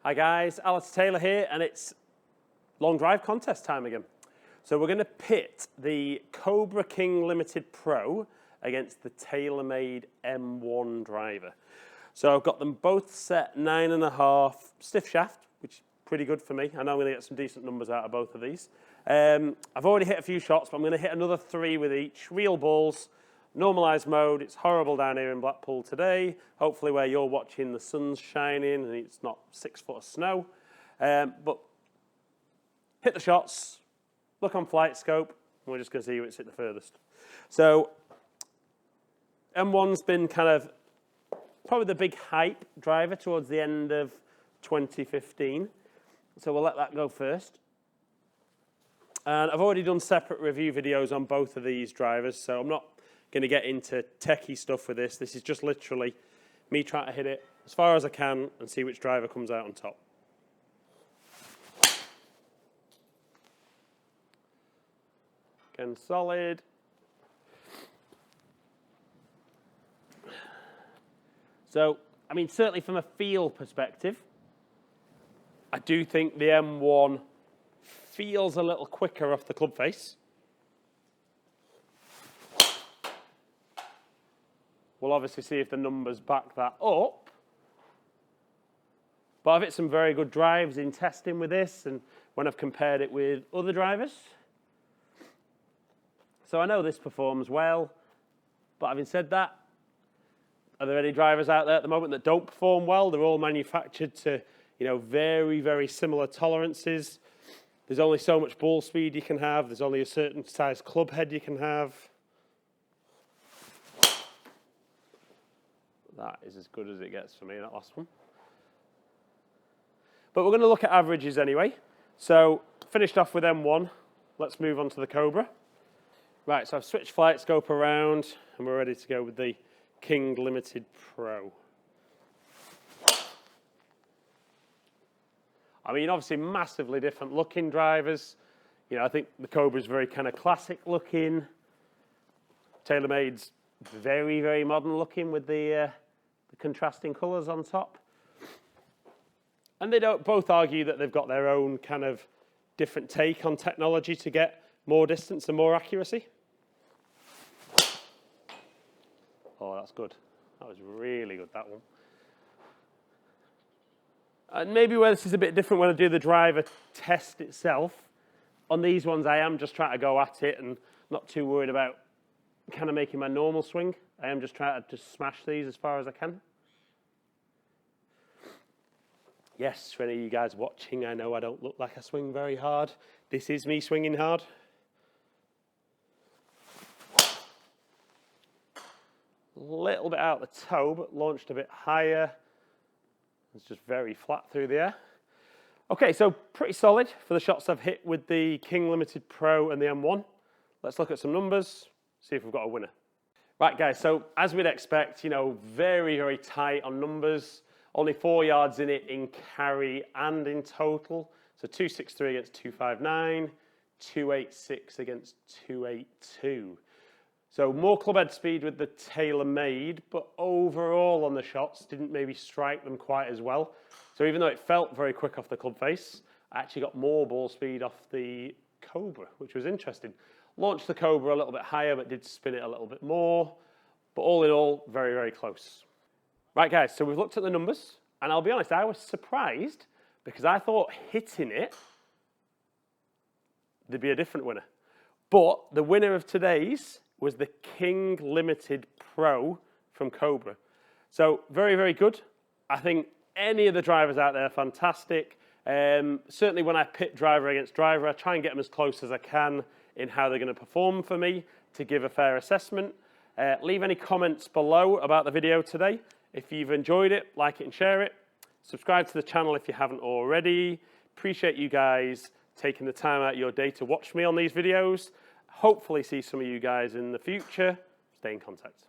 Hi guys, Alistair Taylor here, and it's long drive contest time again. So we're going to pit the COBRA King Limited Pro against the TAYLORMADE M1 driver. So I've got them both set 9.5 stiff shaft, which is pretty good for me. I know I'm going to get some decent numbers out of both of these. I've already hit a few shots, but I'm going to hit another 3 with each. Real balls, normalised mode. It's horrible down here in Blackpool today. Hopefully where you're watching the sun's shining and it's not 6 foot of snow. But hit the shots, look on flight scope, and we're just going to see who it's hit the furthest. So M1's been kind of probably the big hype driver towards the end of 2015. So we'll let that go first. And I've already done separate review videos on both of these drivers, so I'm not going to get into techie stuff with this. This is just literally me trying to hit it as far as I can and see which driver comes out on top. Again, solid. So, I mean, certainly from a feel perspective, I do think the M1 feels a little quicker off the club face. We'll obviously see if the numbers back that up. But I've hit some very good drives in testing with this and when I've compared it with other drivers. So I know this performs well, but having said that, are there any drivers out there at the moment that don't perform well? They're all manufactured to, very, very similar tolerances. There's only so much ball speed you can have. There's only a certain size club head you can have. That is as good as it gets for me, that last one. But we're going to look at averages anyway. So, finished off with M1. Let's move on to the COBRA. Right, so I've switched flight scope around, and we're ready to go with the King Limited Pro. I mean, obviously massively different looking drivers. I think the COBRA is very kind of classic looking. TaylorMade's very, very modern looking with the contrasting colours on top. And they don't both argue that they've got their own kind of different take on technology to get more distance and more accuracy. Oh, that's good. That was really good, that one. And maybe where this is a bit different when I do the driver test itself. On these ones, I am just trying to go at it and not too worried about kind of making my normal swing. I am just trying to just smash these as far as I can. Yes, for any of you guys watching, I know I don't look like I swing very hard. This is me swinging hard. A little bit out the toe, but launched a bit higher. It's just very flat through the air. Okay, so pretty solid for the shots I've hit with the King Limited Pro and the M1. Let's look at some numbers, see if we've got a winner. Right, guys, so as we'd expect, very, very tight on numbers. Only 4 yards in it in carry and in total. So 263 against 259, 286 against 282. So more club head speed with the TaylorMade, but overall on the shots didn't maybe strike them quite as well. So even though it felt very quick off the club face, I actually got more ball speed off the COBRA, which was interesting. Launched the COBRA a little bit higher, but did spin it a little bit more. But all in all, very, very close. Right, guys, so we've looked at the numbers, and I'll be honest, I was surprised because I thought hitting it, there'd be a different winner. But the winner of today's was the King Limited Pro from COBRA. So very, very good. I think any of the drivers out there are fantastic. Certainly when I pit driver against driver, I try and get them as close as I can in how they're going to perform for me to give a fair assessment. Leave any comments below about the video today. If you've enjoyed it, like it and share it. Subscribe to the channel if you haven't already. Appreciate you guys taking the time out of your day to watch me on these videos. Hopefully see some of you guys in the future. Stay in contact.